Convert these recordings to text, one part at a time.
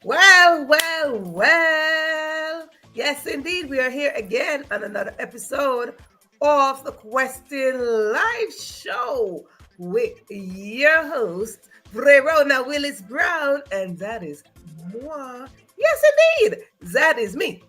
Well. Yes, indeed. We are here again on another episode of the Question Live Show with your host, Verona Willis-Brown, and that is moi. Yes, indeed. That is me.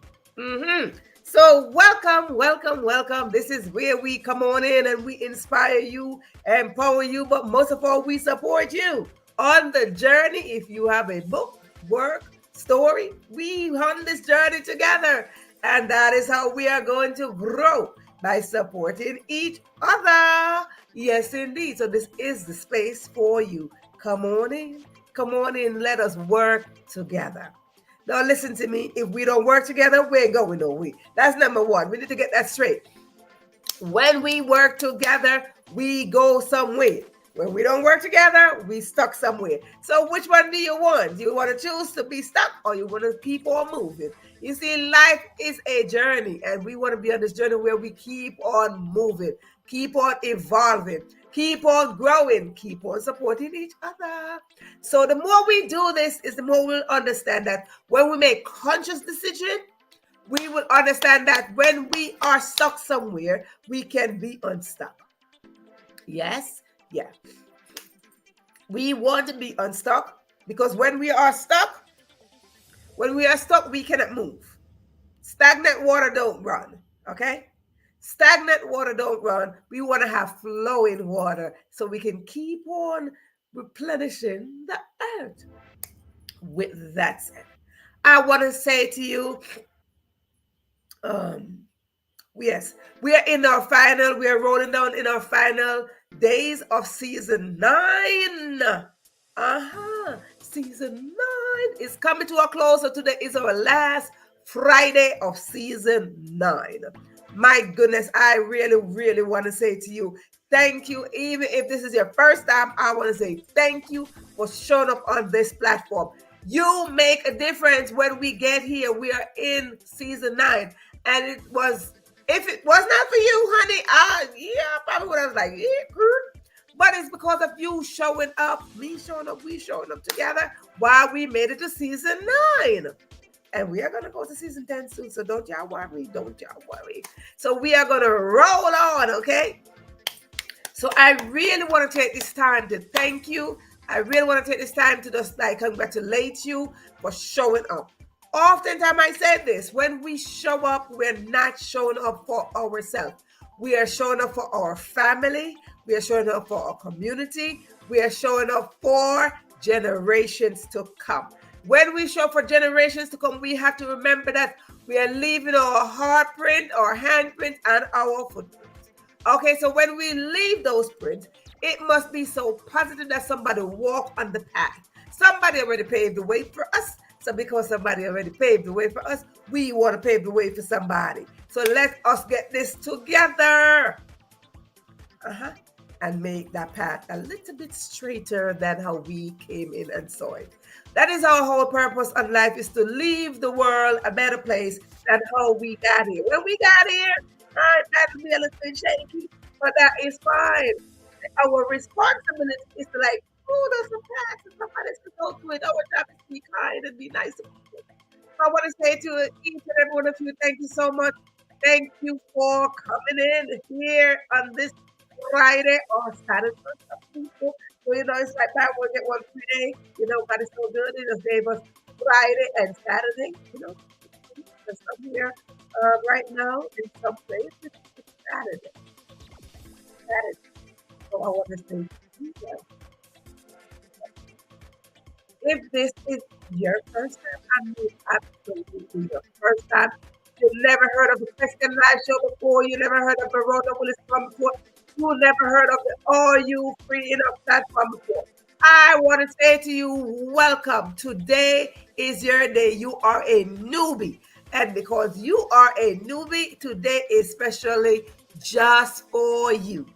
So, welcome. This is where we come on in and we inspire you, empower you, but most of all, we support you on the journey. If you have a book, work, story, we on this journey together. And that is how we are going to grow by supporting each other. Yes, indeed. So, this is the space for you. Come on in. Come on in. Let us work together. Now, listen to me. If we don't work together, we ain't going nowhere. That's number one. We need to get that straight. When we work together, we go somewhere. When we don't work together, we stuck somewhere. So which one do you want? Do you want to choose to be stuck or you want to keep on moving? You see, life is a journey and we want to be on this journey where we keep on moving, keep on evolving, keep on growing, keep on supporting each other. So the more we do this is the more we'll understand that when we make conscious decisions, we will understand that when we are stuck somewhere, we can be unstuck. Yes? Yeah. We want to be unstuck because when we are stuck, we cannot move. Stagnant water don't run. Okay? Stagnant water don't run. We want to have flowing water so we can keep on replenishing the earth. With that said, I want to say to you, um, yes, we are in our final, we are rolling down in our final days of season 9. Season 9 is coming to a close. So today is our last Friday of season 9. My goodness, I really want to say to you, thank you. Even if this is your first time, I want to say thank you for showing up on this platform. You make a difference when we get here. We are in season 9. And it was, if it was not for you, honey, I probably would have like, yeah, girl. But it's because of you showing up, me showing up, we showing up together while we made it to season 9. And we are going to go to season 10 soon. So don't y'all worry. So we are going to roll on, okay? So I really want to take this time to thank you. I really want to take this time to just like congratulate you for showing up. Oftentimes I say this, when we show up, we're not showing up for ourselves. We are showing up for our family. We are showing up for our community. We are showing up for generations to come. When we show up for generations to come, we have to remember that we are leaving our heartprint, our handprint, and our footprint. Okay, so when we leave those prints, it must be so positive that somebody walk on the path. Somebody already paved the way for us. So because somebody already paved the way for us, we want to pave the way for somebody. So let us get this together. And make that path a little bit straighter than how we came in and saw it. That is our whole purpose on life, is to leave the world a better place than how we got here. When we got here, that be a little bit shaky, but that is fine. Our responsibility is to like, oh, there's some paths and somebody to go to it. Our job is to be kind and be nice to people. So I want to say to each and every one of you, thank you so much. Thank you for coming in here on this Friday or Saturday for some people. So, it's like that one get one free day. God is so good. He just gave us Friday and Saturday. Because I'm here right now in some places it's Saturday. So I want to say to you guys, if this is your first time, I mean absolutely your first time. You've never heard of the Question Live Show before. You never heard of Verona Willis-Brown before. You never heard of the All You Free Enough platform before. I want to say to you, welcome. Today is your day. You are a newbie. And because you are a newbie, today is specially just for you.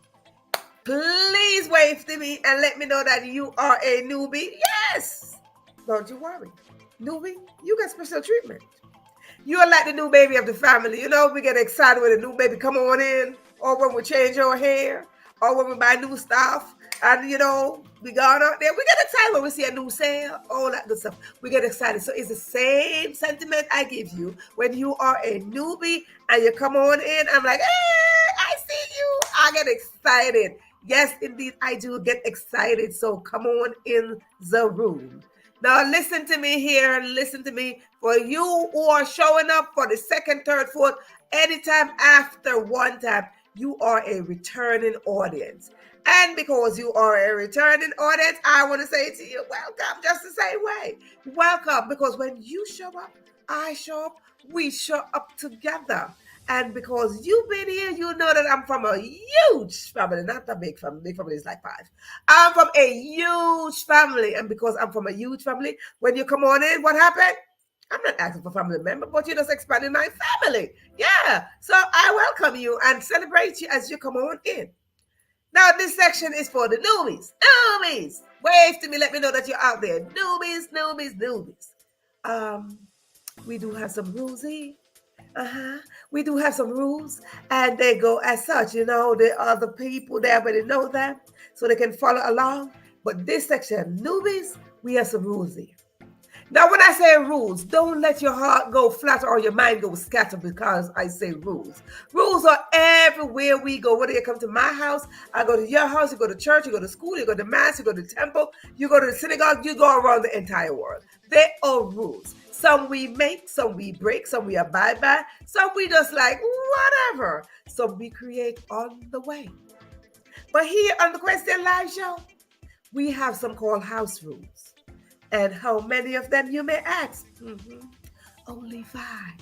Please wave to me and let me know that you are a newbie. Yes! Don't you worry. Newbie, you get special treatment. You're like the new baby of the family. We get excited when a new baby come on in, or when we change our hair, or when we buy new stuff. And we gone out there. We get excited when we see a new sale, all that good stuff. We get excited. So it's the same sentiment I give you when you are a newbie and you come on in. I'm like, hey, I see you. I get excited. Yes, indeed, I do get excited. So come on in the room. Now listen to me here. Listen to me. For you who are showing up for the second, third, fourth, anytime after one time, you are a returning audience. And because you are a returning audience, I want to say to you, welcome just the same way. Welcome, because when you show up, I show up, we show up together. And because you've been here, you know that I'm from a huge family, not a big family is like five. I'm from a huge family. And because I'm from a huge family, when you come on in, what happened? I'm not asking for family member, but you're just expanding my family. Yeah. So I welcome you and celebrate you as you come on in. Now, this section is for the newbies. Newbies! Wave to me, let me know that you're out there. Newbies, newbies, newbies. Um, we do have some rules here. Uh-huh. We do have some rules, and they go as such. The other people they already know that, so they can follow along. But this section, newbies, we have some rules here. Now, when I say rules, don't let your heart go flat or your mind go scatter because I say rules. Rules are everywhere we go. Whether you come to my house, I go to your house, you go to church, you go to school, you go to mass, you go to temple, you go to the synagogue, you go around the entire world. They are rules. Some we make, some we break, some we abide by, some we just like whatever. Some we create on the way. But here on the Question Live Show, we have some called house rules. And how many of them, you may ask? Only five.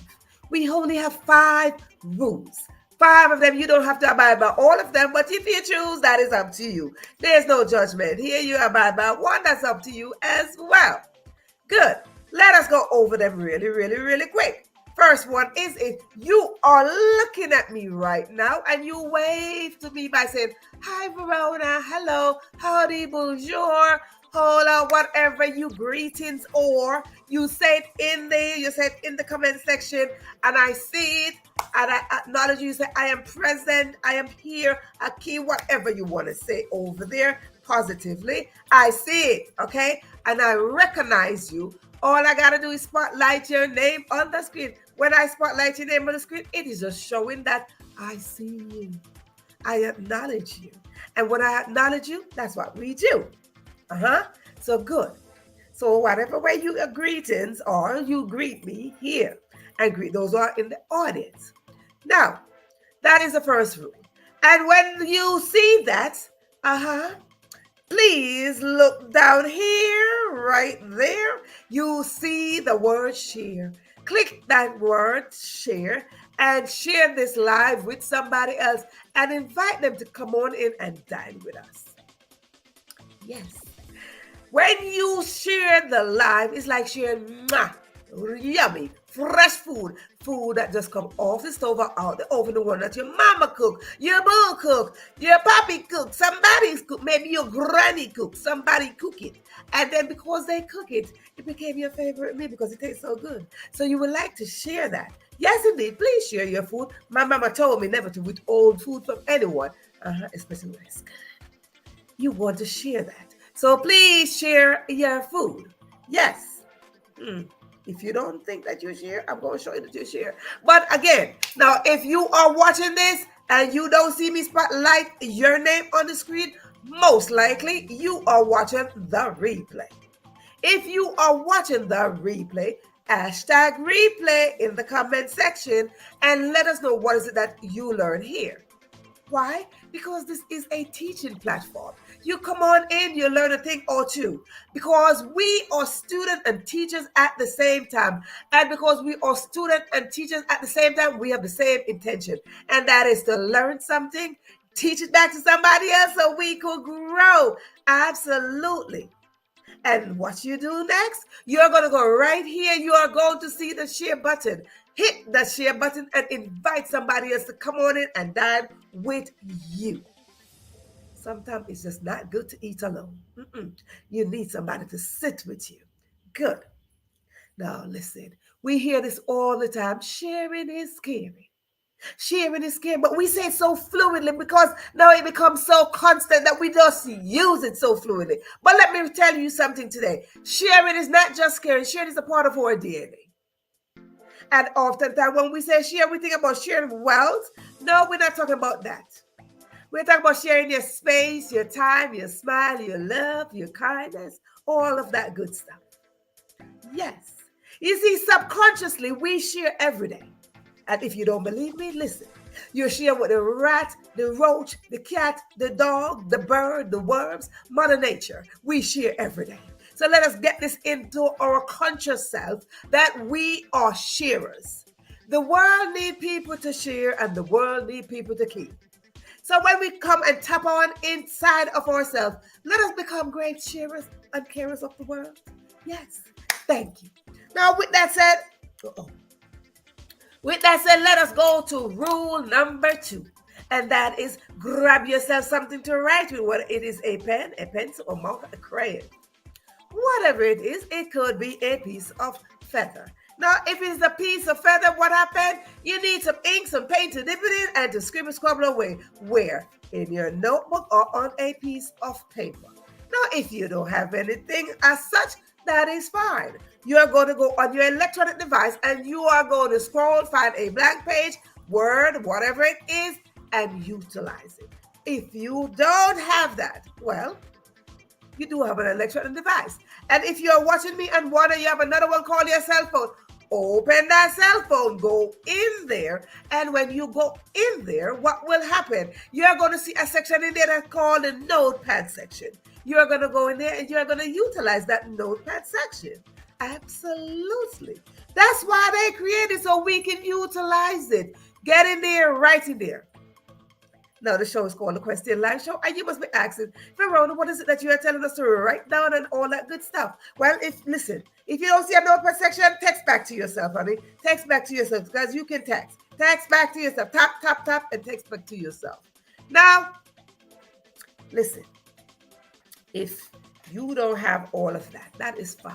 We only have five rules. Five of them, you don't have to abide by all of them, but if you choose, that is up to you. There's no judgment. Here you abide by one, that's up to you as well. Good. Let us go over them really, really, really quick. First one is if you are looking at me right now and you wave to me by saying, hi, Verona, hello, howdy, bonjour, hola, whatever you greetings, or you say it in there, you say it in the comment section, and I see it, and I acknowledge you, say, I am present, I am here, a key, whatever you want to say over there positively. I see it, okay? And I recognize you. All I got to do is spotlight your name on the screen. When I spotlight your name on the screen, it is just showing that I see you. I acknowledge you. And when I acknowledge you, that's what we do. So good. So whatever way you greetings or you greet me here and greet those who are in the audience. Now, that is the first rule. And when you see that, please look down here, right there. You see the word share. Click that word share and share this live with somebody else and invite them to come on in and dine with us. Yes. When you share the live, it's like sharing yummy, fresh food that just come off the stove or out the oven, the one that your mama cook, your boo cook, your papi cook, somebody's cook, maybe your granny cook, somebody cook it. And then because they cook it, it became your favorite meal because it tastes so good. So you would like to share that. Yes, indeed, please share your food. My mama told me never to withhold food from anyone, especially when it's good. You want to share that. So please share your food. Yes. If you don't think that you share, I'm going to show you that you share. But again, now if you are watching this and you don't see me spotlight your name on the screen, most likely you are watching the replay. If you are watching the replay, hashtag replay in the comment section and let us know what is it that you learn here. Why? Because this is a teaching platform. You come on in, you learn a thing or two. Because we are students and teachers at the same time. And because we are students and teachers at the same time, we have the same intention. And that is to learn something, teach it back to somebody else so we could grow. Absolutely. And what you do next, you're going to go right here. You are going to see the share button. Hit the share button and invite somebody else to come on in and dine with you. Sometimes it's just not good to eat alone. You need somebody to sit with you. Good. Now listen, we hear this all the time. Sharing is caring. Sharing is caring, but we say it so fluidly because now it becomes so constant that we just use it so fluidly. But let me tell you something today. Sharing is not just caring. Sharing is a part of our DNA. And oftentimes when we say share, we think about sharing wealth. No, we're not talking about that. We're talking about sharing your space, your time, your smile, your love, your kindness, all of that good stuff. Yes. You see, subconsciously, we share every day. And if you don't believe me, listen. You share with the rat, the roach, the cat, the dog, the bird, the worms, Mother Nature. We share every day. So let us get this into our conscious self that we are sharers. The world needs people to share and the world needs people to keep. So when we come and tap on inside of ourselves, let us become great sharers and carers of the world. Yes, thank you. Now, with that said, let us go to rule number 2. And that is grab yourself something to write with, whether it is a pen, a pencil, or marker, a crayon. Whatever it is, it could be a piece of feather. Now, if it's a piece of feather, what happened? You need some ink, some paint to dip it in and to scribble, scribble away. Where? In your notebook or on a piece of paper. Now, if you don't have anything as such, that is fine. You're going to go on your electronic device and you are going to scroll, find a blank page, Word, whatever it is, and utilize it. If you don't have that, well, you do have an electronic device. And if you're watching me and wonder you have another one, call your cell phone. Open that cell phone, go in there, and when you go in there, what will happen? You're going to see a section in there that's called the notepad section. You're going to go in there and you're going to utilize that notepad section. Absolutely. That's why they created so we can utilize it. Get in there, write in there. Now, the show is called The Question Live Show, and you must be asking, Verona, what is it that you are telling us to write down and all that good stuff? Well, if you don't see a notepad section, text back to yourself, honey. Text back to yourself, because you can text. Text back to yourself. Tap, tap, tap, and text back to yourself. Now, listen. If you don't have all of that, that is fine.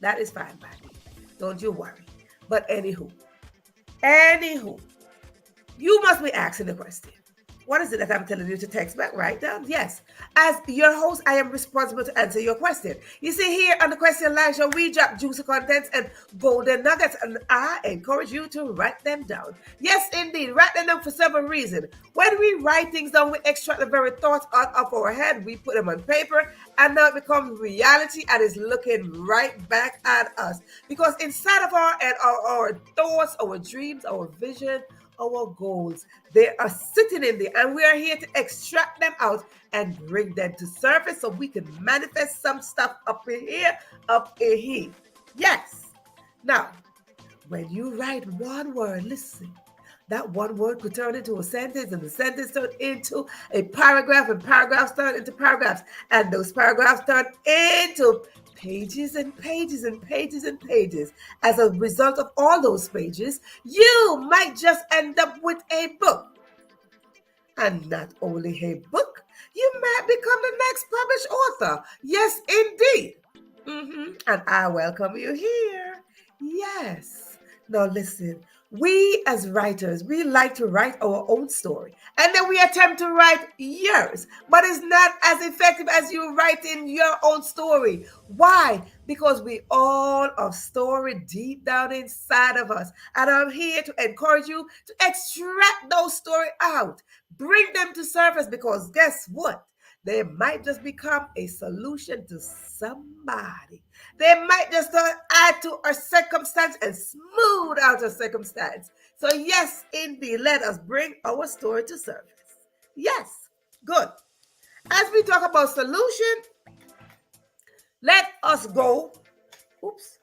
That is fine, baby. Don't you worry. But anywho, you must be asking the question. What is it that I'm telling you to text back? Write down. Yes. As your host, I am responsible to answer your question. You see, here on the Question Live Show, we drop juicy contents and golden nuggets, and I encourage you to write them down. Yes, indeed. Write them down for several reasons. When we write things down, we extract the very thoughts out of our head. We put them on paper, and now it becomes reality and is looking right back at us. Because inside of our thoughts, our dreams, our vision, our goals, they are sitting in there, and we are here to extract them out and bring them to surface so we can manifest some stuff up in here. Yes. Now, when you write one word, listen, that one word could turn into a sentence, and the sentence turn into a paragraph, and paragraphs turn into paragraphs, and those paragraphs turn into pages and pages and pages and pages. As a result of all those pages, you might just end up with a book. And not only a book, you might become the next published author. Yes, indeed. And I welcome you here. Yes. Now listen, we as writers, we like to write our own story. And then we attempt to write yours. But it's not as effective as you writing your own story. Why? Because we all are story deep down inside of us. And I'm here to encourage you to extract those stories out. Bring them to surface, because guess what? They might just become a solution to somebody. They might just add to our circumstance and smooth out our circumstance. So yes, indeed, let us bring our story to surface. Yes, good. As we talk about solution, let us go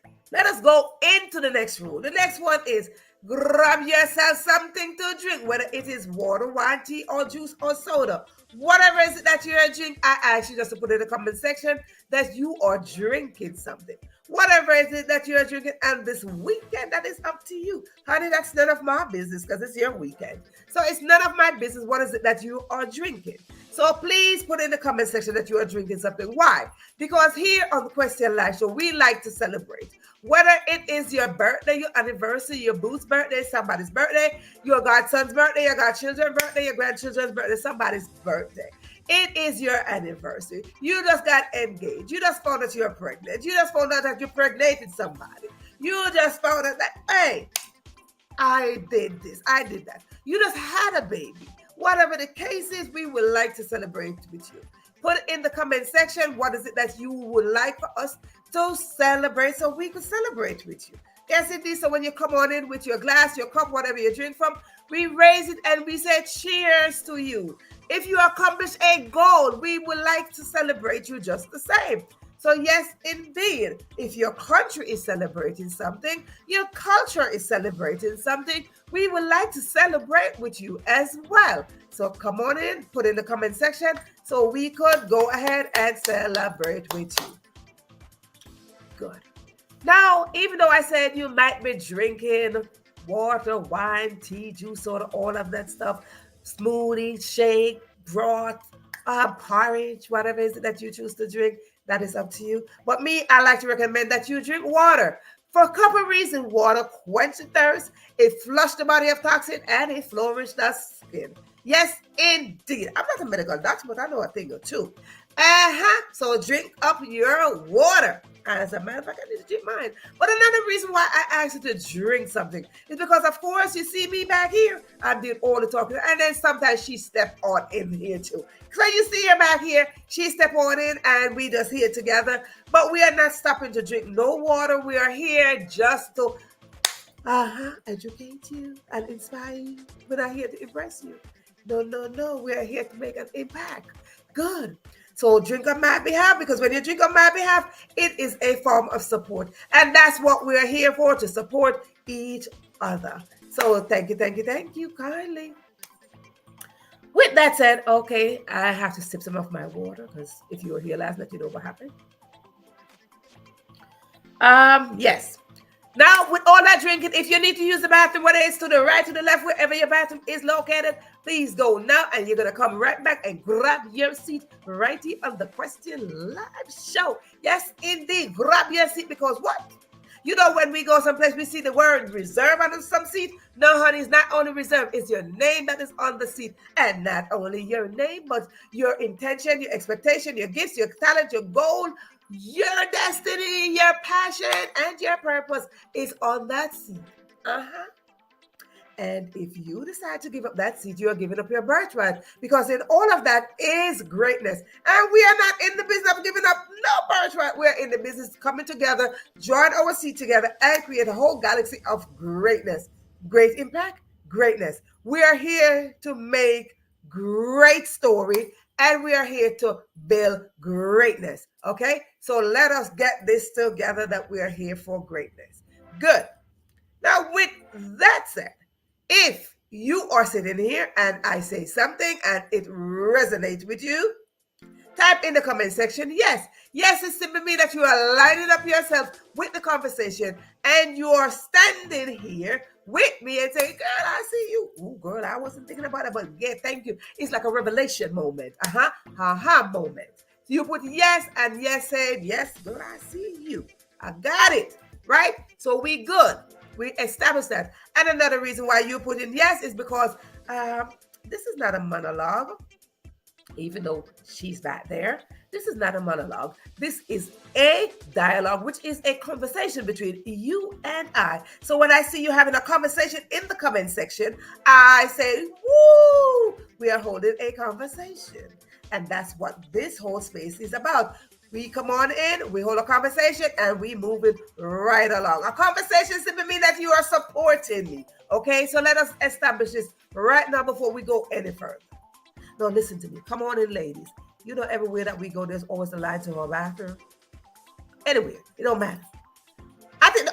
into the next rule. The next one is grab yourself something to drink, whether it is water, wine, tea, or juice, or soda. Whatever it is that you're drinking, I ask you just to put in the comment section that you are drinking something. Whatever it is that you're drinking, and this weekend, that is up to you. Honey, that's none of my business because it's your weekend. So it's none of my business what is it that you are drinking. So please put in the comment section that you are drinking something. Why? Because here on the Question Live Show, we like to celebrate. Whether it is your birthday, your anniversary, your boo's birthday, birthday, somebody's birthday, your godson's birthday, your godchildren's birthday, your grandchildren's birthday, somebody's birthday. It is your anniversary. You just got engaged. You just found out you're pregnant. You just found out that you pregnated somebody. You just found out that, hey, I did this, I did that. You just had a baby. Whatever the case is, we would like to celebrate with you. Put in the comment section what is it that you would like for us to celebrate so we can celebrate with you. Yes, indeed. So when you come on in with your glass, your cup, whatever you drink from, we raise it and we say cheers to you. If you accomplish a goal, we would like to celebrate you just the same. So yes, indeed, if your country is celebrating something, your culture is celebrating something, we would like to celebrate with you as well. So come on in, put in the comment section so we could go ahead and celebrate with you. Good. Now, even though I said you might be drinking water, wine, tea, juice, soda, all of that stuff, smoothie, shake, broth, porridge, whatever it is that you choose to drink, that is up to you. But me, I like to recommend that you drink water. For a couple of reasons. Water quenches thirst, it flushes the body of toxin, and it flourishes the skin. Yes, indeed. I'm not a medical doctor, but I know a thing or two. So drink up your water. As a matter of fact, I need to drink mine. But another reason why I asked you to drink something is because, of course, you see me back here. I did all the talking. And then sometimes she stepped on in here too. So you see her back here. She stepped on in and we just here together. But we are not stopping to drink no water. We are here just to educate you and inspire you. We're not here to impress you. No. We are here to make an impact. Good. So drink on my behalf, because when you drink on my behalf, it is a form of support. And that's what we're here for, to support each other. So thank you kindly. With that said, okay, I have to sip some of my water, because if you were here last night, you know what happened. Yes. Now, with all that drinking, if you need to use the bathroom, whether it's to the right, to the left, wherever your bathroom is located, please go now, and you're going to come right back and grab your seat right here on the Question Live Show. Yes, indeed. Grab your seat, because what? You know, when we go someplace, we see the word reserve on some seat. No, honey, it's not only reserve. It's your name that is on the seat. And not only your name, but your intention, your expectation, your gifts, your talent, your goal, your destiny, your passion, and your purpose is on that seat. And if you decide to give up that seat, you are giving up your birthright, because in all of that is greatness. And we are not in the business of giving up no birthright. We're in the business of coming together, join our seat together, and create a whole galaxy of greatness. Great impact, greatness. We are here to make great story, and we are here to build greatness. Okay? So let us get this together, that we are here for greatness. Good. Now, with that said, if you are sitting here and I say something and it resonates with you, type in the comment section, yes. Yes, it simply means that you are lining up yourself with the conversation and you are standing here with me and saying, girl, I see you. Oh, girl, I wasn't thinking about it, but yeah, thank you. It's like a revelation moment. Moment. So you put yes, and yes said, yes, girl, I see you. I got it, right? So we good. We established that. And another reason why you put in yes is because this is not a monologue, even though she's back there. This is not a monologue. This is a dialogue, which is a conversation between you and I. So when I see you having a conversation in the comment section, I say, woo, we are holding a conversation. And that's what this whole space is about. We come on in, we hold a conversation, and we move it right along. A conversation simply means that you are supporting me. Okay, so let us establish this right now before we go any further. Now listen to me. Come on in, ladies. You know, everywhere that we go, there's always a line to our bathroom. Anywhere, it don't matter. I think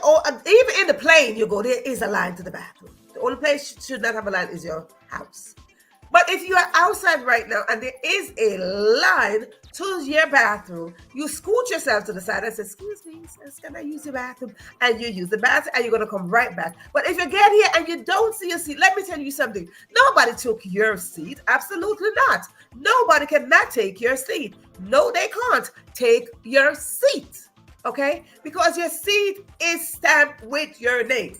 even in the plane you go, there is a line to the bathroom. The only place should not have a line is your house. But if you are outside right now and there is a line to your bathroom, you scoot yourself to the side and say, excuse me, sis, can I use your bathroom? And you use the bathroom and you're going to come right back. But if you get here and you don't see your seat, let me tell you something. Nobody took your seat. Absolutely not. Nobody cannot take your seat. No, they can't take your seat. Okay? Because your seat is stamped with your name.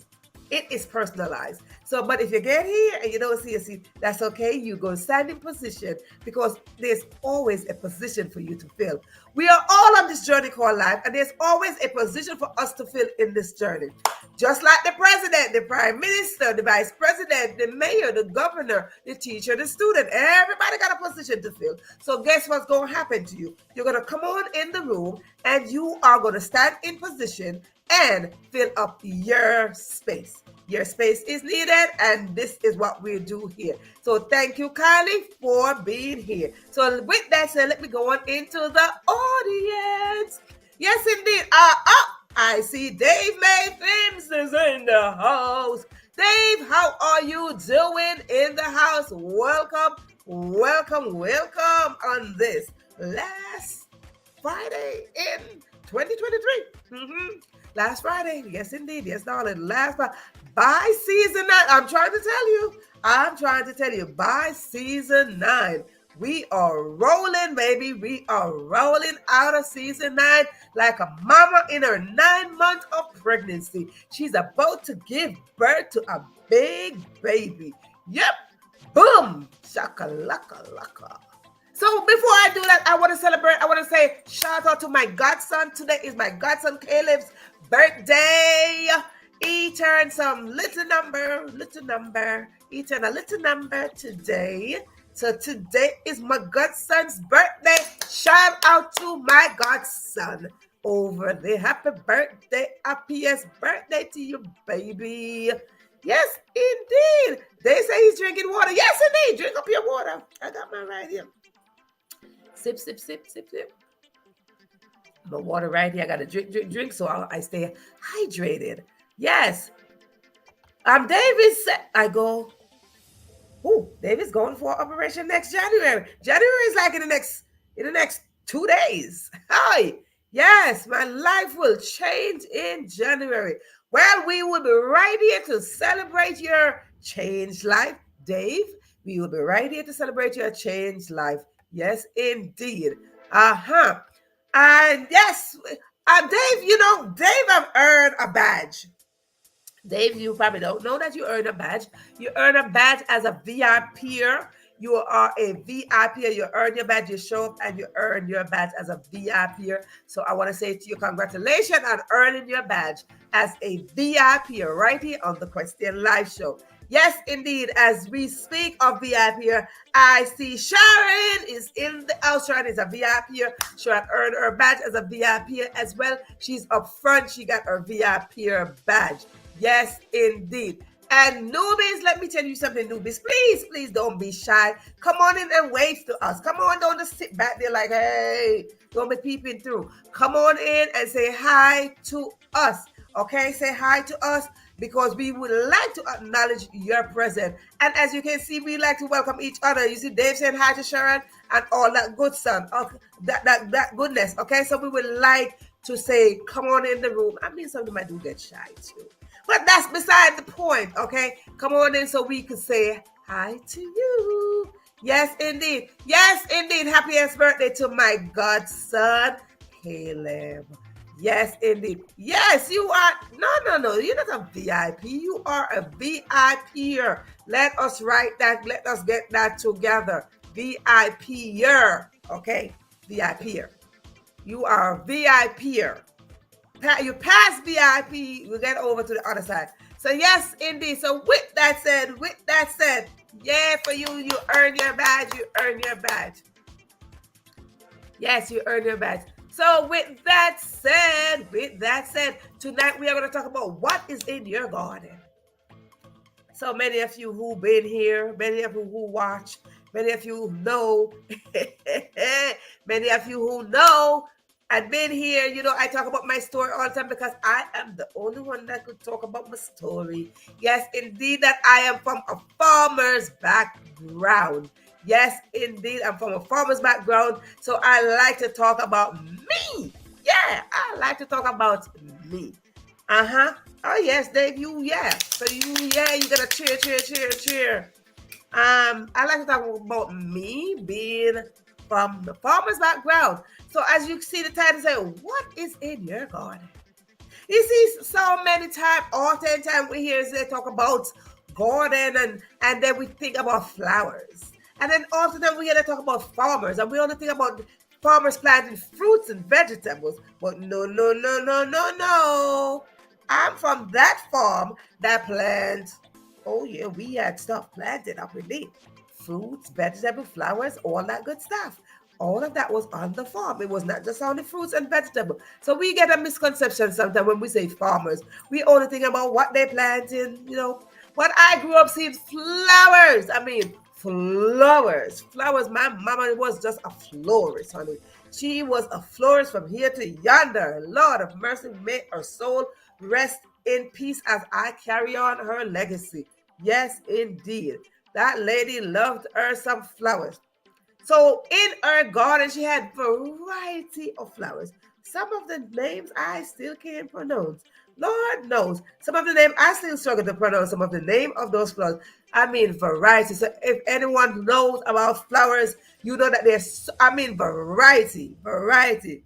It is personalized. So, but if you get here and you don't see a seat, that's okay. You go stand in position because there's always a position for you to fill. We are all on this journey called life, and there's always a position for us to fill in this journey. Just like the president, the prime minister, the vice president, the mayor, the governor, the teacher, the student, everybody got a position to fill. So guess what's going to happen to you? You're going to come on in the room and you are going to stand in position and fill up your space. Your space is needed, and this is what we do here. So thank you, Kylie, for being here. So with that said, let me go on into the audience. Yes, indeed. I see Dave May Films is in the house. Dave, how are you doing in the house? Welcome, welcome, welcome on this last Friday in 2023. Last Friday, yes indeed, yes darling, last Friday. By season 9, I'm trying to tell you, by season 9, we are rolling, baby. We are rolling out of season 9 like a mama in her 9 months of pregnancy. She's about to give birth to a big baby. Yep, boom, shakalaka laka. So before I do that, I want to celebrate. I want to say shout out to my godson. Today is my godson Caleb's birthday. He turned some little number. He turned a little number today. So today is my godson's birthday. Shout out to my godson over there. Happy birthday, happiest birthday to you, baby. Yes, indeed. They say he's drinking water. Yes, indeed. Drink up your water. I got mine right here. Sip, sip, sip, sip, sip. My water right here. I got to drink, so I stay hydrated. Yes. David said, David's going for operation next January. January is like in the next 2 days. Hi. Yes, my life will change in January. Well, we will be right here to celebrate your changed life, Dave. We will be right here to celebrate your changed life. Yes, indeed. And yes, Dave, Dave have earned a badge. Dave, you probably don't know that you earn a badge. You earn a badge as a VIPer. You are a VIPer. You earn your badge. You show up and you earn your badge as a VIPer. So I want to say to you, congratulations on earning your badge as a VIPer right here on the Question Live Show. Yes, indeed. As we speak of VIPer, I see Sharon is in the house. Sharon is a VIPer. Sharon earned her badge as a VIPer as well. She's up front. She got her VIPer badge. Yes, indeed. And newbies, let me tell you something, newbies. Please don't be shy. Come on in and wave to us. Come on, don't just sit back there like, hey, don't be peeping through. Come on in and say hi to us. Okay, say hi to us because we would like to acknowledge your presence. And as you can see, we like to welcome each other. You see Dave saying hi to Sharon and all that good stuff, that goodness. Okay, so we would like to say, come on in the room. I mean, some of them I do get shy too. But that's beside the point, okay? Come on in so we could say hi to you. Yes, indeed. Yes, indeed. Happiest birthday to my godson, Caleb. Yes, indeed. Yes, you are. No. You're not a VIP. You are a VIPer. Let us write that. Let us get that together. VIPer. Okay? VIPer. You are a VIPer. You pass VIP, we get over to the other side. So yes, indeed. So with that said, yeah, for you, you earn your badge. Yes, you earn your badge. So with that said, tonight we are going to talk about what is in your garden. So many of you who've been here, many of you who watch, many of you who know, many of you who know, I've been here, I talk about my story all the time because I am the only one that could talk about my story. Yes, indeed, that I am from a farmer's background. Yes, indeed, I'm from a farmer's background. So I like to talk about me. Yeah, I like to talk about me. Oh, yes, Dave, So you gotta cheer. I like to talk about me being from the farmer's background. So as you see the title say, what is in your garden? You see, so many times, often time we hear they talk about garden and then we think about flowers. And then often time we hear they talk about farmers and we only think about farmers planting fruits and vegetables. But no, no, no, no, no, no. I'm from that farm that plants. Oh yeah, we had stuff planted up in there. Fruits, vegetables, flowers, all that good stuff. All of that was on the farm. It was not just on the fruits and vegetables. So we get a misconception sometimes when we say farmers. We only think about what they planting. But I grew up seeing flowers. I mean, flowers. Flowers. My mama was just a florist, honey. She was a florist from here to yonder. Lord of mercy, may her soul rest in peace as I carry on her legacy. Yes, indeed. That lady loved her some flowers. So in her garden, she had variety of flowers. Some of the names I still can't pronounce. Lord knows. Some of the name I still struggle to pronounce some of the name of those flowers. I mean variety. So if anyone knows about flowers, you know that variety. Variety.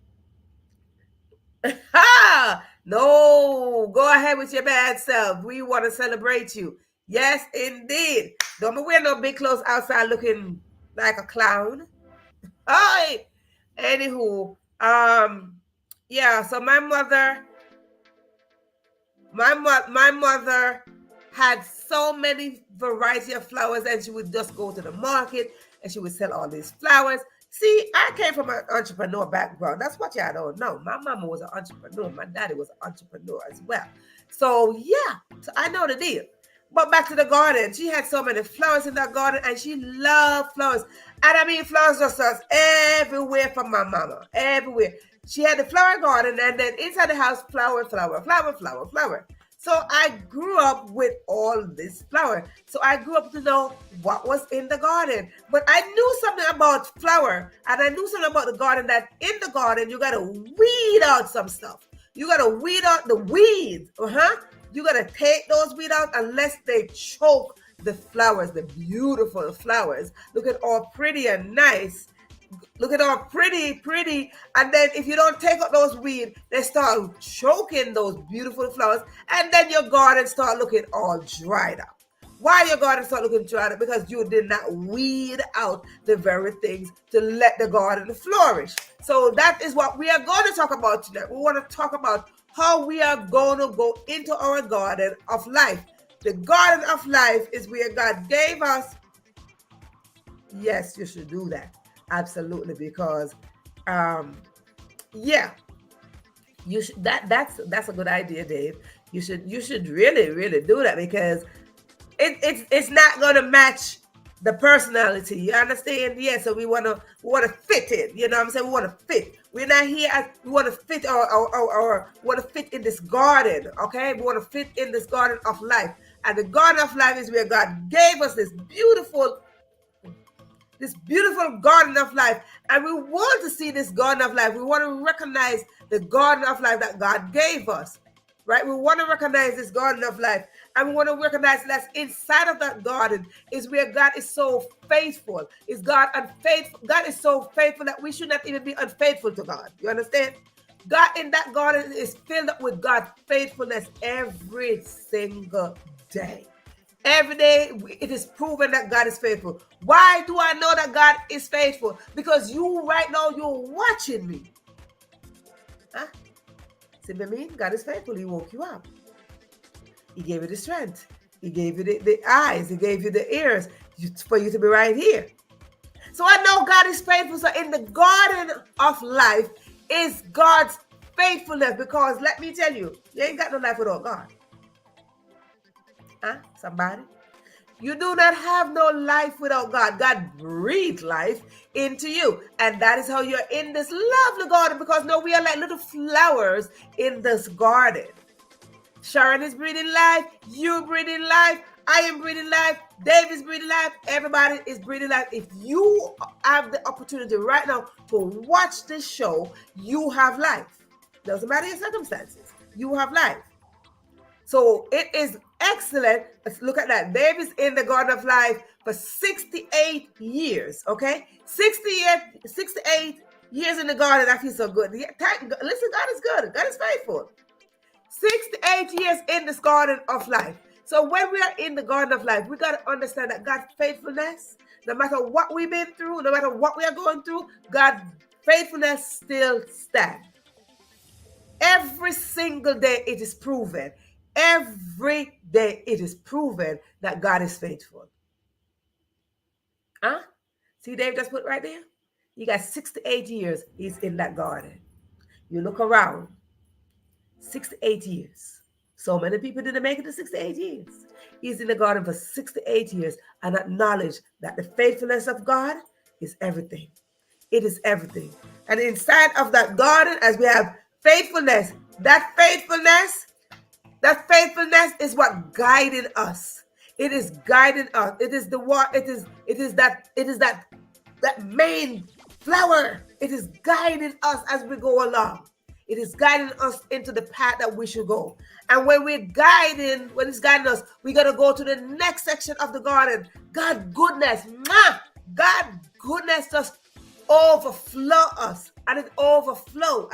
Ha! No, go ahead with your bad self. We want to celebrate you. Yes, indeed. Don't wear no big clothes outside looking like a clown. Hi. Anywho, yeah. So my mother had so many variety of flowers, and she would just go to the market and she would sell all these flowers. See, I came from an entrepreneur background. That's what y'all don't know. My mama was an entrepreneur. My daddy was an entrepreneur as well. So yeah, so I know the deal. But back to the garden. She had so many flowers in that garden and she loved flowers. And I mean flowers just was everywhere from my mama. Everywhere. She had the flower garden and then inside the house, flower, flower, flower, flower, flower. So I grew up with all this flower. So I grew up to know what was in the garden. But I knew something about flower and I knew something about the garden that in the garden you gotta weed out some stuff. You gotta weed out the weeds. You gotta take those weeds out unless they choke the flowers, the beautiful flowers. Look at all pretty and nice. Look at all pretty, pretty. And then if you don't take up those weeds, they start choking those beautiful flowers. And then your garden start looking all dried up. Why your garden start looking dried up? Because you did not weed out the very things to let the garden flourish. So that is what we are going to talk about tonight. We want to talk about how we are going to go into our garden of life. The garden of life is where God gave us. Yes, you should do that. Absolutely, because yeah, you should that's a good idea, Dave. You should really do that because it's not gonna match the personality. You understand? Yeah, so we wanna fit it. You know what I'm saying? We wanna fit. We're not here we wanna fit our wanna fit in this garden, okay? We wanna fit in this garden of life. And the garden of life is where God gave us this beautiful garden of life. And we want to see this garden of life. We want to recognize the garden of life that God gave us, right? We want to recognize this garden of life. And we want to recognize that inside of that garden is where God is so faithful. Is God unfaithful? God is so faithful that we should not even be unfaithful to God. You understand? God in that garden is filled up with God's faithfulness every single day. Every day it is proven that God is faithful. Why do I know that God is faithful? Because you right now, you're watching me. Huh? See what I mean? God is faithful. He woke you up. He gave you the strength. He gave you the eyes. He gave you the ears for you to be right here. So I know God is faithful. So in the garden of life is God's faithfulness. Because let me tell you, you ain't got no life without God. Huh? Somebody? You do not have no life without God. God breathed life into you. And that is how you're in this lovely garden. Because no, we are like little flowers in this garden. Sharon is breathing life. You breathing life. I am breathing life. Dave is breathing life. Everybody is breathing life. If you have the opportunity right now to watch this show, you have life. Doesn't matter your circumstances. You have life. So it is excellent. Let's look at that. Dave is in the garden of life for 68 years. Okay? 68 years in the garden. I feel so good. Listen, God is good. God is faithful. 68 years in this garden of life. So when we are in the garden of life, we got to understand that God's faithfulness, no matter what we've been through, no matter what we are going through, God's faithfulness still stands. Every single day it is proven. Every day it is proven that God is faithful. Huh? See, Dave just put right there? You got 68 years he's in that garden. You look around, 68 years. So many people didn't make it to 68 years. He's in the garden for 68 years and acknowledge that the faithfulness of God is everything. It is everything. And inside of that garden, as we have faithfulness, that faithfulness is what guided us. It is guiding us. It is the what it is that main flower. It is guiding us as we go along. It is guiding us into the path that we should go. And when it's guiding us, we got to go to the next section of the garden. God goodness, God goodness just overflow us, and it overflow.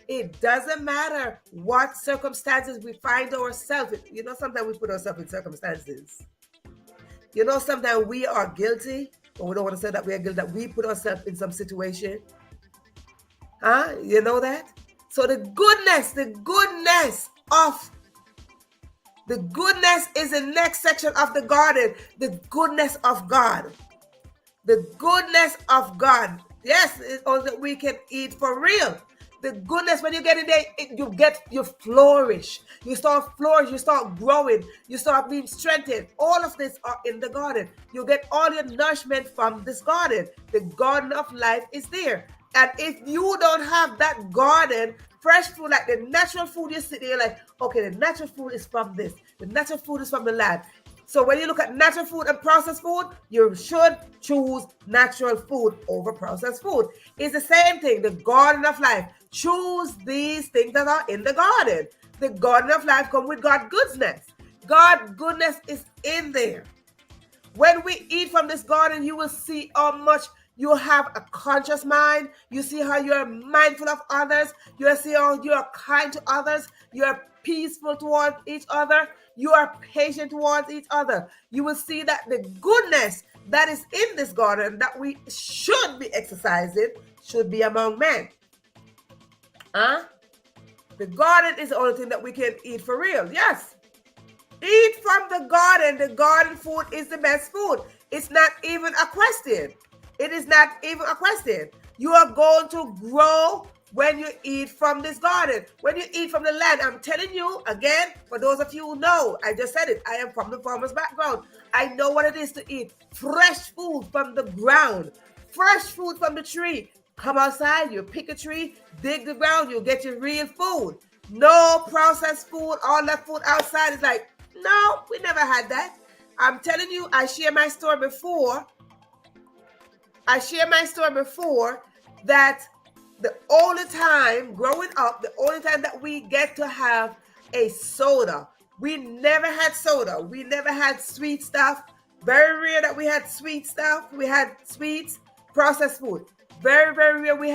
It doesn't matter what circumstances we find ourselves in. Sometimes we put ourselves in circumstances. Sometimes we are guilty, but we don't want to say that we are guilty, that we put ourselves in some situation. You know that? So the goodness is the next section of the garden. The goodness of God. The goodness of God. Yes, it's all that we can eat for real. The goodness, when you get in there, you flourish. You start flourishing, you start growing, you start being strengthened. All of this are in the garden. You get all your nourishment from this garden. The garden of life is there. And if you don't have that garden, fresh food, like the natural food, you sit there like, okay, the natural food is from this. The natural food is from the land. So when you look at natural food and processed food, you should choose natural food over processed food. It's the same thing, the garden of life. Choose these things that are in the garden. The garden of life comes with God's goodness. God's goodness is in there. When we eat from this garden, you will see how much you have a conscious mind. You see how you're mindful of others. You see how you're kind to others. You're peaceful towards each other. You are patient towards each other. You will see that the goodness that is in this garden that we should be exercising should be among men. The garden is the only thing that we can eat for real. Yes. Eat from the garden. The garden food is the best food. It's not even a question. It is not even a question. You are going to grow when you eat from this garden. When you eat from the land, I'm telling you, again, for those of you who know, I just said it, I am from the farmer's background. I know what it is to eat fresh food from the ground, fresh food from the tree. Come outside, you pick a tree, dig the ground, you'll get your real food. No processed food, all that food outside is like, no, we never had that. I'm telling you, I shared my story before that the only time growing up, the only time that we get to have a soda, we never had soda. We never had sweet stuff. Very rare that we had sweet stuff. We had sweets, processed food. Very, very rare we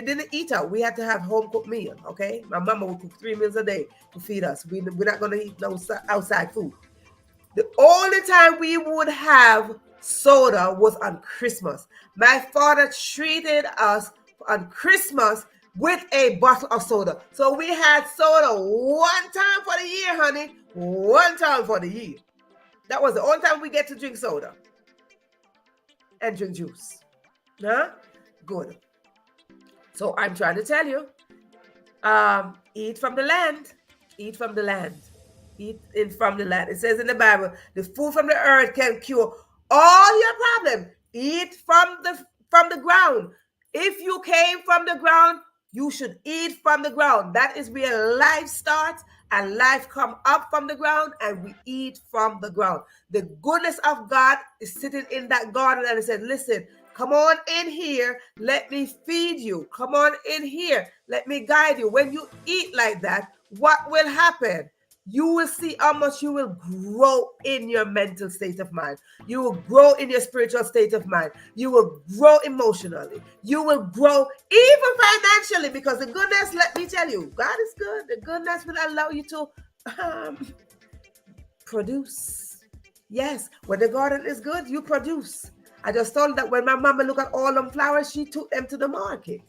didn't eat out. We had to have home cooked meal, okay? My mama would cook 3 meals a day to feed us. We're not going to eat no outside food. The only time we would have soda was on Christmas. My father treated us on Christmas with a bottle of soda. So we had soda one time for the year, honey. One time for the year. That was the only time we get to drink soda and drink juice. Huh? Good. So I'm trying to tell you, eat from the land. Eat from the land. Eat from the land. It says in the Bible, the food from the earth can cure all your problems. Eat from the ground. If you came from the ground, you should eat from the ground. That is where life starts, and life come up from the ground, and we eat from the ground. The goodness of God is sitting in that garden, and it said, listen, come on in here. Let me feed you. Come on in here. Let me guide you. When you eat like that, what will happen? you will see how much you will grow in your mental state of mind. You will grow in your spiritual state of mind. You will grow emotionally. You will grow even financially, because the goodness, let me tell you, God is good. The goodness will allow you to um, produce. Yes, when the garden is good, you produce. I just told that when my mama looked at all them flowers, she took them to the market.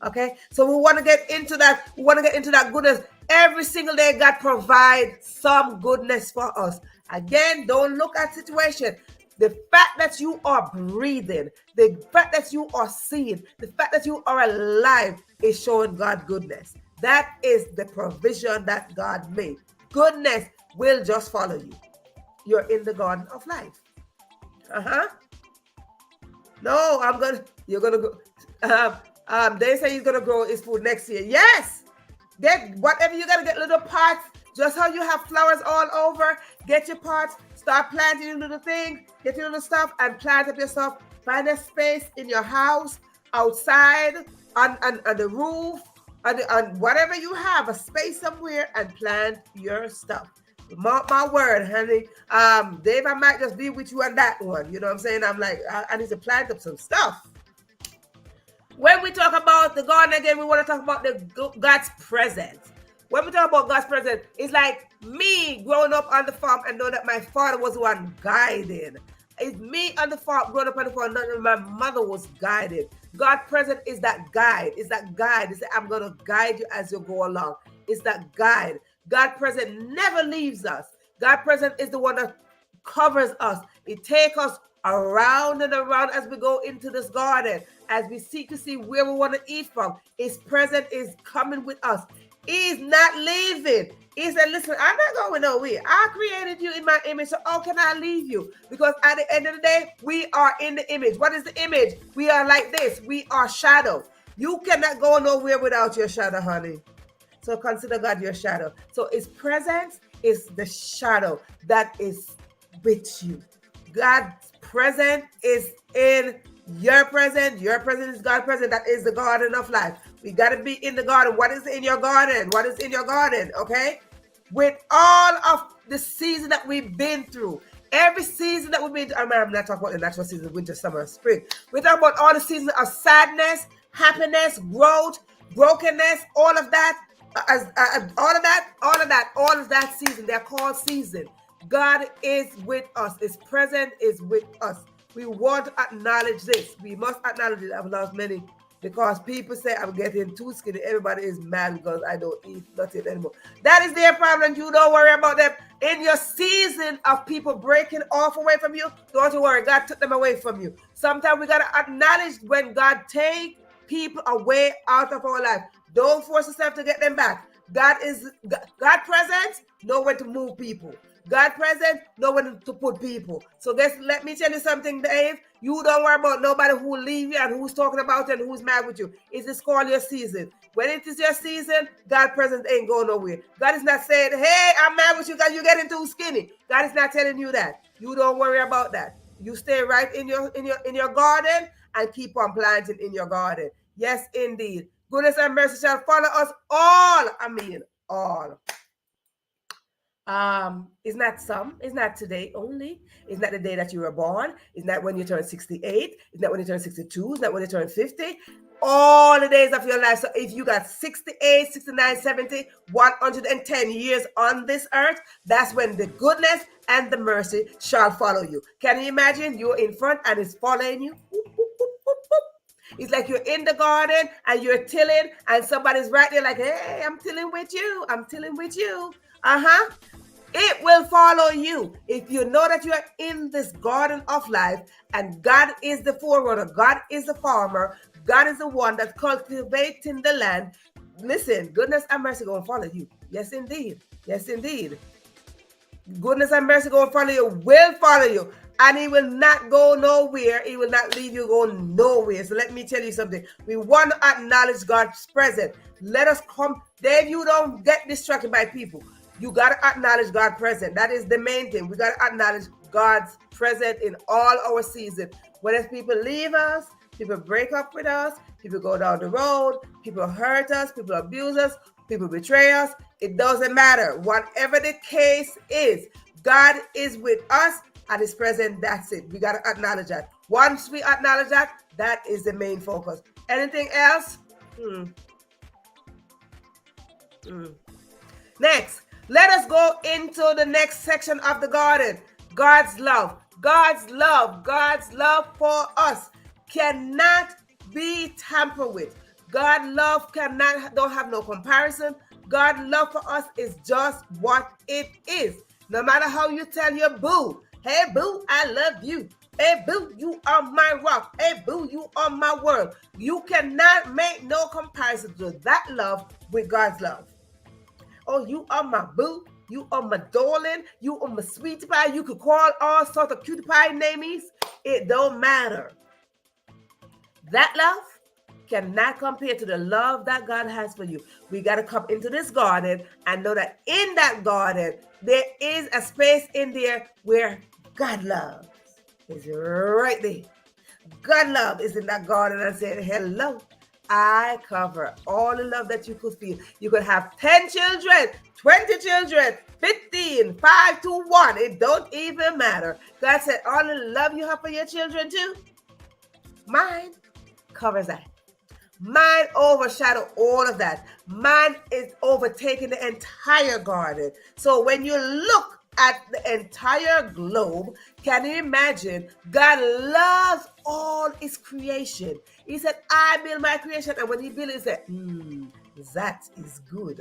Okay, so we want to get into that. We want to get into that goodness. Every single day, God provide some goodness for us. Again, don't look at situation. The fact that you are breathing, the fact that you are seeing, the fact that you are alive is showing God goodness. That is the provision that God made. Goodness will just follow you. You're in the garden of life. Uh-huh. No, you're gonna go. They say he's gonna grow his food next year. Yes. Get whatever you gotta get little pots. Just how you have flowers all over. Get your pots. Start planting your little thing. Get your little stuff and plant up your stuff. Find a space in your house, outside, on the roof, on whatever you have, a space somewhere, and plant your stuff. Mark my word, honey. Dave, I might just be with you on that one. You know what I'm saying? I'm like, I need to plant up some stuff. When we talk about the garden again, we want to talk about God's presence. When we talk about God's presence, it's like me growing up on the farm and know that my father was the one guiding. It's me on the farm, growing up on the farm, knowing that my mother was guiding. God's presence is that guide. It's that guide. It's that I'm going to guide you as you go along. It's that guide. God present never leaves us. God present is the one that covers us. It takes us around and around as we go into this garden, as we seek to see where we want to eat from. His presence is coming with us. He's not leaving. He said, listen, I'm not going nowhere. I created you in my image, so how can I leave you? Because at the end of the day, we are in the image. What is the image? We are like this. We are shadow. You cannot go nowhere without your shadow, honey. So consider God your shadow. So his presence is the shadow that is with you. God's presence is in your presence. Your presence is God's presence. That is the garden of life. We got to be in the garden. What is in your garden? What is in your garden? Okay? With all of the season that we've been through, every season that we've been through, I'm not talking about the natural season, winter, summer, spring. We're talking about all the seasons of sadness, happiness, growth, brokenness, all of that. All of that season. They're called season. God is with us. His presence is with us. We want to acknowledge this. We must acknowledge it. I've lost many because people say I'm getting too skinny. Everybody is mad because I don't eat nothing anymore. That is their problem. You don't worry about them. In your season of people breaking off away from you, don't you worry. God took them away from you. Sometimes we got to acknowledge when God takes people away out of our life. Don't force yourself to get them back. God presence, know when to move people. God present, know when to put people. So let me tell you something, Dave. You don't worry about nobody who will leave you and who's talking about it and who's mad with you. It is called your season. When it is your season, God presence ain't going nowhere. God is not saying, hey, I'm mad with you because you're getting too skinny. God is not telling you that. You don't worry about that. You stay right in your garden and keep on planting in your garden. Yes, indeed. Goodness and mercy shall follow us all. I mean, all. It's not some, it's not today only, it's not the day that you were born, it's not when you turn 68, it's not when you turn 62, it's not when you turn 50, all the days of your life. So if you got 68, 69, 70, 110 years on this earth, that's when the goodness and the mercy shall follow you. Can you imagine? You're in front and it's following you. It's like you're in the garden and you're tilling and somebody's right there like, hey, I'm tilling with you. I'm tilling with you. Uh-huh. It will follow you. If you know that you are in this garden of life and God is the forerunner, God is the farmer, God is the one that's cultivating the land, listen, goodness and mercy going to follow you. Yes, indeed. Yes, indeed. Goodness and mercy going to follow you, will follow you. And he will not go nowhere. He will not leave you go nowhere. So let me tell you something. We want to acknowledge God's presence. Let us come. Dave, you don't get distracted by people. You got to acknowledge God's presence. That is the main thing. We got to acknowledge God's presence in all our seasons. Whether people leave us, people break up with us, people go down the road, people hurt us, people abuse us, people betray us. It doesn't matter. Whatever the case is, God is with us at His present. That's it. We got to acknowledge that. Once we acknowledge that, that is the main focus. Anything else? Next, let us go into the next section of the garden. God's love. God's love. God's love for us cannot be tampered with. God's love don't have no comparison. God's love for us is just what it is. No matter how you tell your boo, hey boo, I love you. Hey boo, you are my rock. Hey boo, you are my world. You cannot make no comparison to that love with God's love. Oh, you are my boo. You are my darling. You are my sweetie pie. You could call all sorts of cutie pie names. It don't matter. That love cannot compare to the love that God has for you. We got to come into this garden and know that in that garden, there is a space in there where God love is right there. God love is in that garden and saying, hello. I cover all the love that you could feel. You could have 10 children, 20 children, 15, 5 to 1. It don't even matter. God said all the love you have for your children too, mine covers that. Mine overshadow all of that. Mine is overtaking the entire garden. So when you look at the entire globe, can you imagine? God loves all His creation. He said, I build my creation. And when He built it, He said, that is good.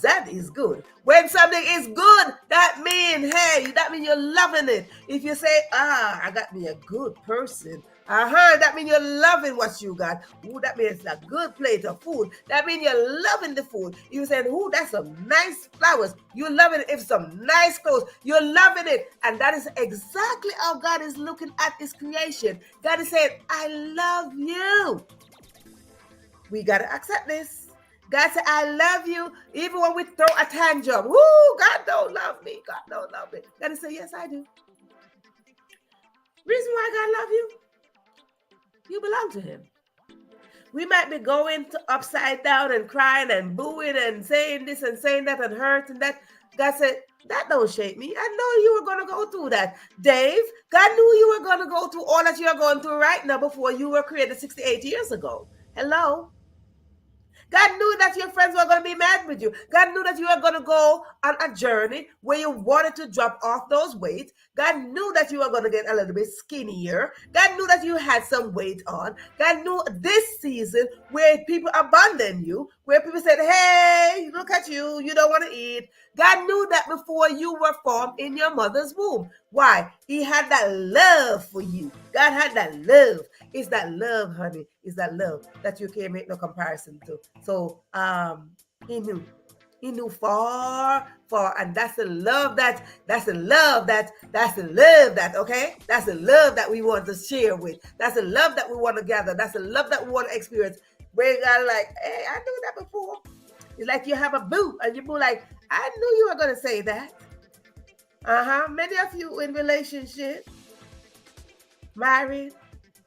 That is good. When something is good, that means, hey, that means you're loving it. If you say, I got me a good person, that means you're loving what you got. Ooh, that means a good plate of food. That means you're loving the food. You said, ooh, that's some nice flowers. You're loving it. If some nice clothes, you're loving it. And that is exactly how God is looking at His creation. God is saying, I love you. We got to accept this. God said, I love you. Even when we throw a tantrum. Woo, God don't love me. God don't love me. God is saying, yes, I do. Reason why God love you? You belong to Him. We might be going upside down and crying and booing and saying this and saying that and hurting that. God said, that don't shake me. I know you were going to go through that. Dave, God knew you were going to go through all that you're going through right now before you were created 68 years ago. Hello? God knew that your friends were going to be mad with you. God knew that you were going to go on a journey where you wanted to drop off those weight. God knew that you were going to get a little bit skinnier. God knew that you had some weight on. God knew this season where people abandon you, where people said, hey, look at you, you don't want to eat. God knew that before you were formed in your mother's womb. Why? He had that love for you. God had that love. It's that love, honey. It's that love that you can't make no comparison to. So He knew. He knew far, and that's the love okay? That's the love that we want to share with. That's the love that we want to gather. That's the love that we want to experience. Where God like, hey, I knew that before. It's like you have a boo, and you boo like, I knew you were going to say that. Many of you in relationship, married,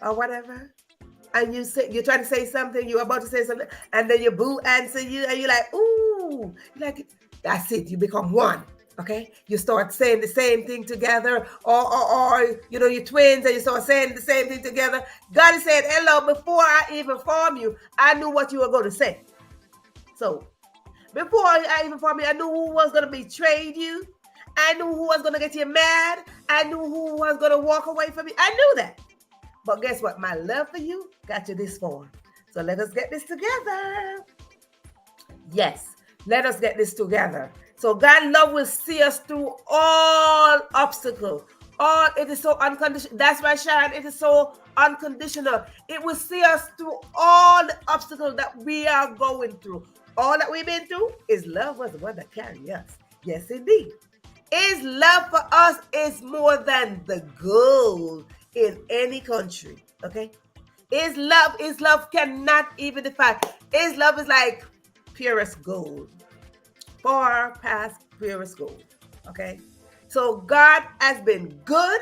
or whatever, and you try to say something, you're about to say something, and then your boo answer you, and you're like, ooh, like, that's it, you become one. Okay, you start saying the same thing together, or you're twins and you start saying the same thing together. God is saying, hello, before I even formed you, I knew what you were going to say. So before I even formed you, I knew who was going to betray you. I knew who was going to get you mad. I knew who was going to walk away from you. I knew that. But guess what? My love for you got you this far. So let us get this together. Yes, let us get this together. So God's love will see us through all obstacles. It is so unconditional. That's why, Sharon, it is so unconditional. It will see us through all the obstacles that we are going through. All that we've been through, His love was the one that carried us. Yes, indeed. His love for us is more than the gold in any country. Okay? His love cannot even define. His love is like purest gold. Far past purest gold. Okay? So God has been good,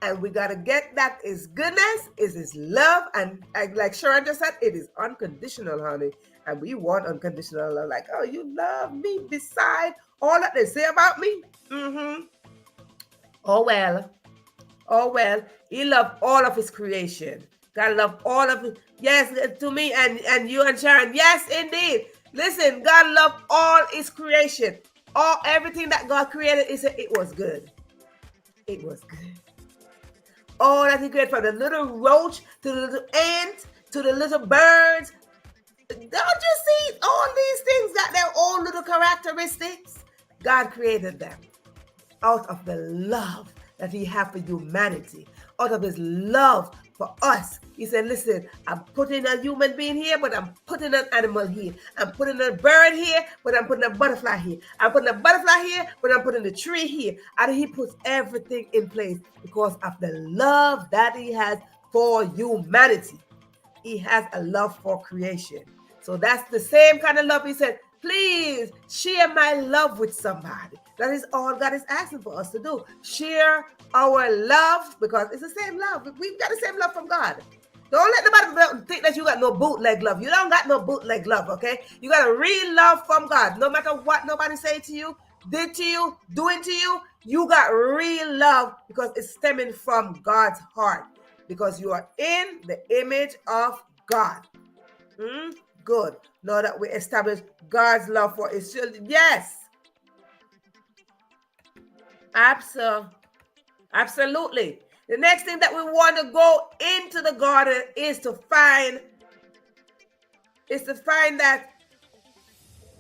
and we got to get that His goodness is His love. And like Sharon just said, it is unconditional, honey. And we want unconditional love. Like, oh, you love me beside all that they say about me. Mm-hmm. Oh, well. Oh, well. He loved all of his creation. God loved all of it. Yes, to me and you and Sharon. Yes, indeed. Listen, God loved all his creation. Everything that God created, it was good. It was good. All that he created, from the little roach to the little ant to the little birds. Don't you see all these things got their own little characteristics? God created them out of the love that he had for humanity, out of his love for us. He said, listen, I'm putting a human being here, but I'm putting an animal here. I'm putting a bird here, but I'm putting a butterfly here. I'm putting a butterfly here, but I'm putting a tree here. And he puts everything in place because of the love that he has for humanity. He has a love for creation. So that's the same kind of love. He said, please share my love with somebody. That is all God is asking for us to do. Share our love, because it's the same love. We've got the same love from God. Don't let nobody think that you got no bootleg love. You don't got no bootleg love, okay? You got a real love from God. No matter what nobody say to you, did to you, doing to you, you got real love because it's stemming from God's heart. Because you are in the image of God. Good. Now that we establish God's love for his children. Yes. Absolutely. The next thing that we want to go into the garden is to find that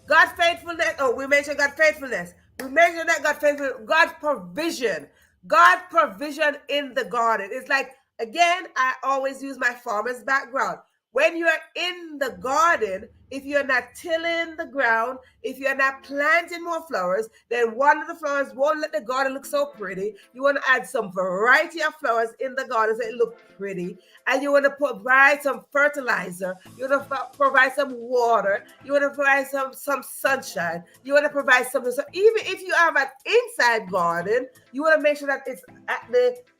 God's faithfulness. Oh, we mentioned God's faithfulness. We mentioned that God's faithfulness, God's provision. God's provision in the garden. It's like, again, I always use my farmer's background. When you're in the garden, if you're not tilling the ground, if you're not planting more flowers, then one of the flowers won't let the garden look so pretty. You want to add some variety of flowers in the garden so it look pretty. And you want to provide some fertilizer. You want to provide some water. You want to provide some sunshine. You want to provide something. So even if you have an inside garden, you want to make sure that it's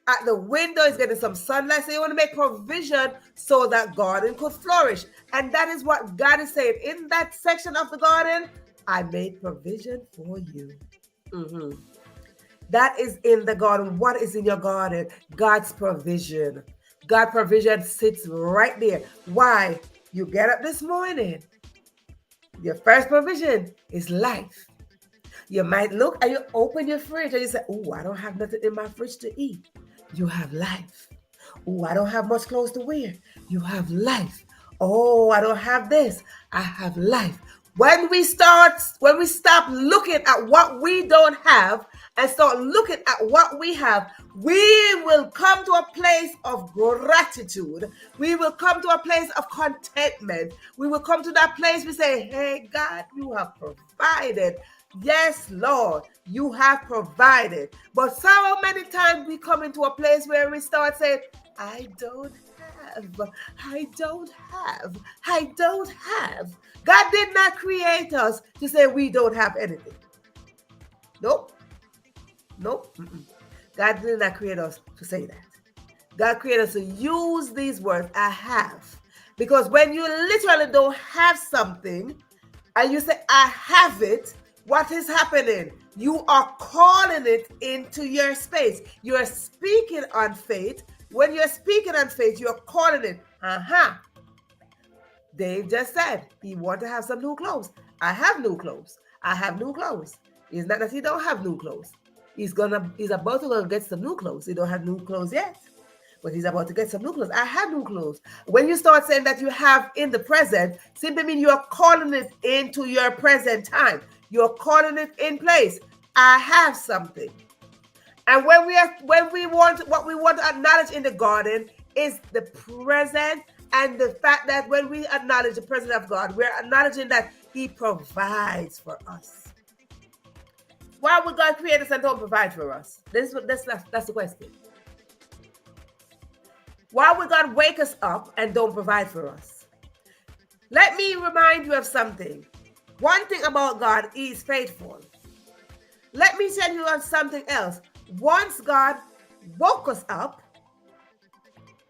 at the window, is getting some sunlight. So you want to make provision so that garden could flourish. And that is what God is saying. In that section of the garden, I made provision for you. That is in the garden. What is in your garden? God's provision. God's provision sits right there. Why? You get up this morning. Your first provision is life. You might look and you open your fridge and you say, oh, I don't have nothing in my fridge to eat. You have life. Oh, I don't have much clothes to wear. You have life. Oh, I don't have this. I have life. When we stop looking at what we don't have and start looking at what we have, we will come to a place of gratitude. We will come to a place of contentment. We will come to that place we say, hey, God, you have provided. Yes, Lord, you have provided. But so many times we come into a place where we start saying, I don't have. God did not create us to say we don't have anything. Nope. God did not create us to say that. God created us to use these words, I have. Because when you literally don't have something and you say, I have it, what is happening? You are calling it into your space. You're speaking on faith. When you're speaking on faith, you're calling it. Dave just said he wants to have some new clothes. I have new clothes. I have new clothes. It's not that he don't have new clothes. He's about to go get some new clothes. He don't have new clothes yet, but he's about to get some new clothes. I have new clothes. When you start saying that you have in the present, simply mean you're calling it into your present time. You're calling it in place. I have something. And what we want to acknowledge in the garden is the present, and the fact that when we acknowledge the presence of God, we're acknowledging that he provides for us. Why would God create us and don't provide for us? That's the question. Why would God wake us up and don't provide for us? Let me remind you of something. One thing about God, he is faithful. Let me tell you of something else. Once God woke us up,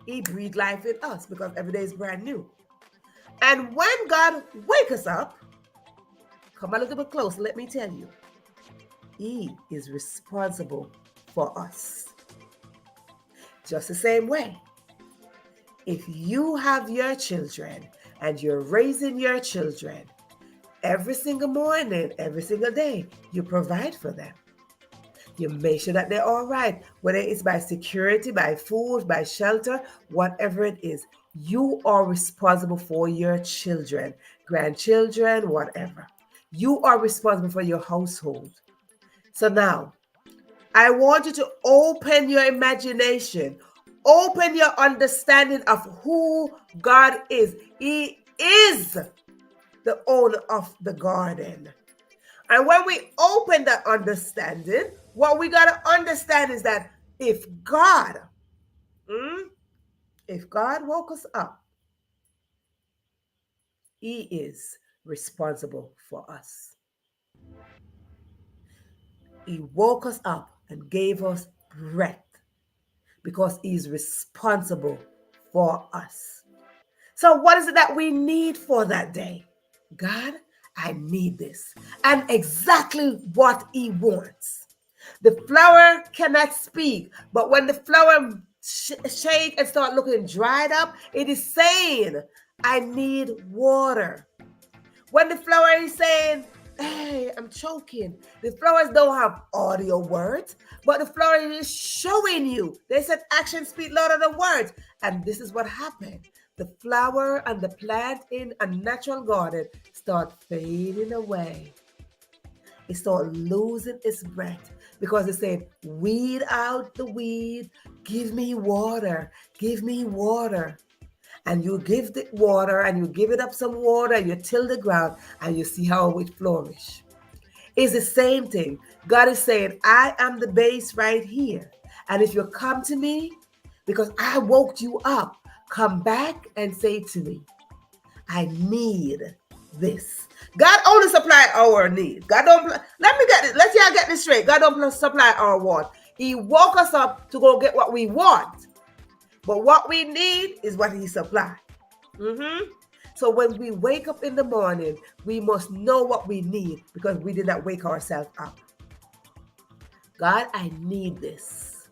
he breathed life in us because every day is brand new. And when God wakes us up, come a little bit closer, let me tell you, He is responsible for us. Just the same way, if you have your children and you're raising your children, every single morning, every single day, you provide for them. You make sure that they're all right, whether it's by security, by food, by shelter, whatever it is. You are responsible for your children, grandchildren, whatever. You are responsible for your household. So now, I want you to open your imagination, open your understanding of who God is. He is the owner of the garden. And when we open that understanding, what we got to understand is that if God, if God woke us up, He is responsible for us. He woke us up and gave us breath because He's responsible for us. So, what is it that we need for that day? God, I need this. And exactly what He wants. The flower cannot speak, but when the flower shake and start looking dried up, it is saying, I need water. When the flower is saying, hey, I'm choking, the flowers don't have audio words, but the flower is showing you. They said action speak louder than words. And this is what happened. The flower and the plant in a natural garden start fading away. It start losing its breath because it said, weed out the weed, give me water, give me water. And you give the water and you give it up some water and you till the ground and you see how it flourish. It's the same thing. God is saying, I am the base right here. And if you come to me, because I woke you up, come back and say to me, I need this. God only supply our needs. God don't, let me get this, let's y'all get this straight. God don't supply our want. He woke us up to go get what we want. But what we need is what He supplied. So when we wake up in the morning, we must know what we need because we did not wake ourselves up. God, I need this.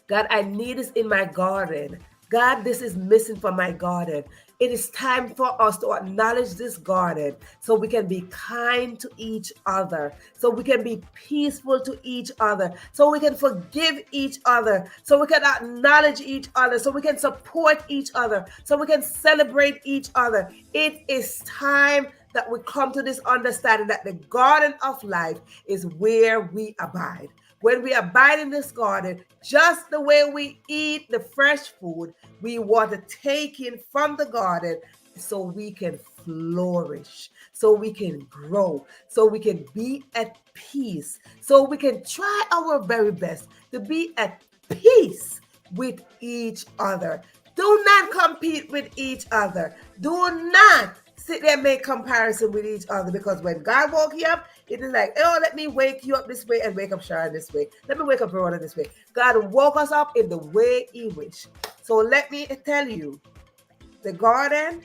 God, I need this in my garden. God, this is missing from my garden. It is time for us to acknowledge this garden so we can be kind to each other, so we can be peaceful to each other, so we can forgive each other, so we can acknowledge each other, so we can support each other, so we can celebrate each other. It is time that we come to this understanding that the garden of life is where we abide. When we abide in this garden, just the way we eat the fresh food, we want to take in from the garden so we can flourish, so we can grow, so we can be at peace, so we can try our very best to be at peace with each other. Do not compete with each other. Do not sit there and make comparison with each other, because when God woke you up, it is like, oh, let me wake you up this way and wake up Sharon this way. Let me wake up Verona this way. God woke us up in the way He wished. So let me tell you, the garden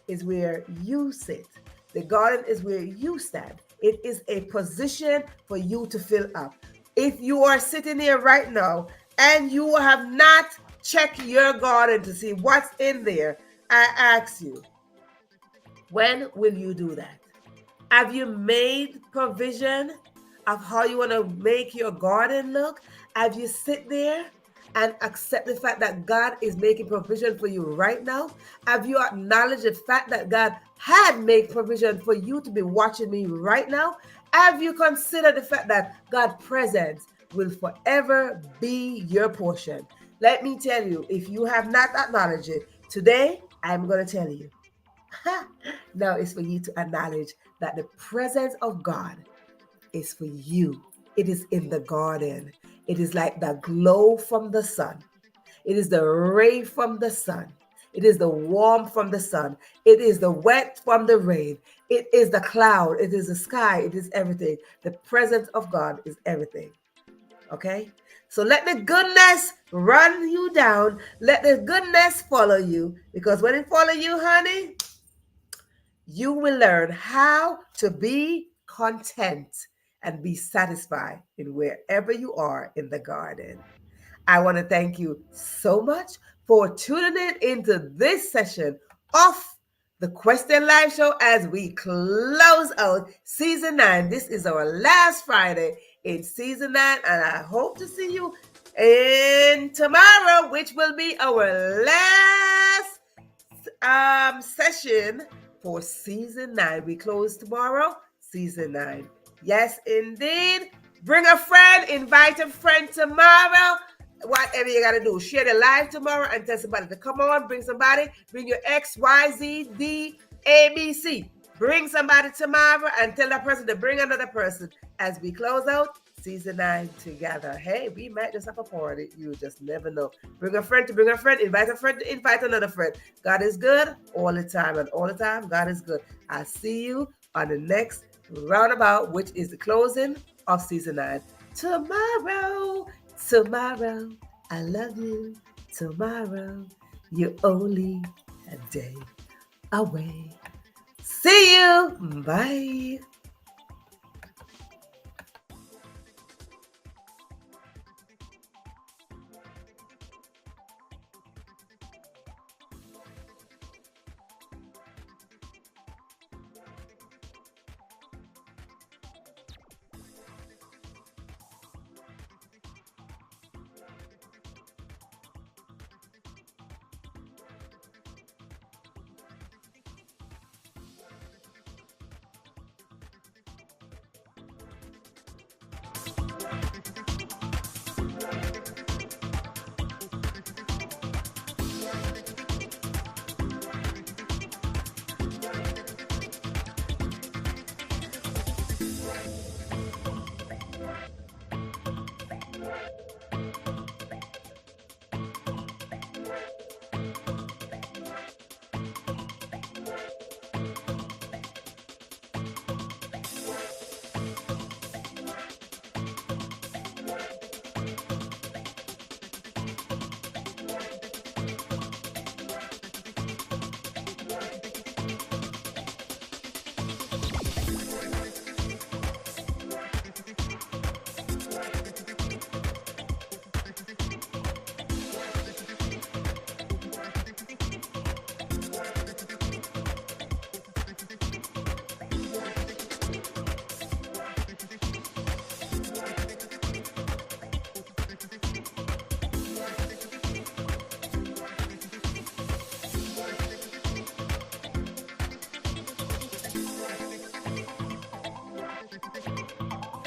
is where you sit. The garden is where you stand. It is a position for you to fill up. If you are sitting here right now and you have not checked your garden to see what's in there, I ask you, when will you do that? Have you made provision of how you want to make your garden look? Have you sit there and accept the fact that God is making provision for you right now? Have you acknowledged the fact that God had made provision for you to be watching me right now? Have you considered the fact that God's presence will forever be your portion? Let me tell you, if you have not acknowledged it, today I'm going to tell you. Now it's for you to acknowledge that the presence of God is for you. It is in the garden. It is like the glow from the sun. It is the ray from the sun. It is the warmth from the sun. It is the wet from the rain. It is the cloud. It is the sky. It is everything. The presence of God is everything. Okay? So let the goodness run you down. Let the goodness follow you. Because when it follows you, honey, you will learn how to be content and be satisfied in wherever you are in the garden. I want to thank you so much for tuning in into this session of the Question Live Show as we close out season 9. This is our last Friday in season 9, and I hope to see you in tomorrow, which will be our last session for season 9. We close tomorrow, season 9. Yes, indeed. Bring a friend, invite a friend tomorrow. Whatever you gotta do, share the live tomorrow and tell somebody to come on. Bring somebody, bring your X, Y, Z, D, A, B, C. Bring somebody tomorrow and tell that person to bring another person as we close out season 9 together. Hey, we might just have a party. You just never know. Bring a friend to bring a friend, invite a friend to invite another friend. God is good all the time, and all the time, God is good. I'll see you on the next roundabout, which is the closing of season 9. Tomorrow, tomorrow, I love you. Tomorrow, you're only a day away. See you. Bye.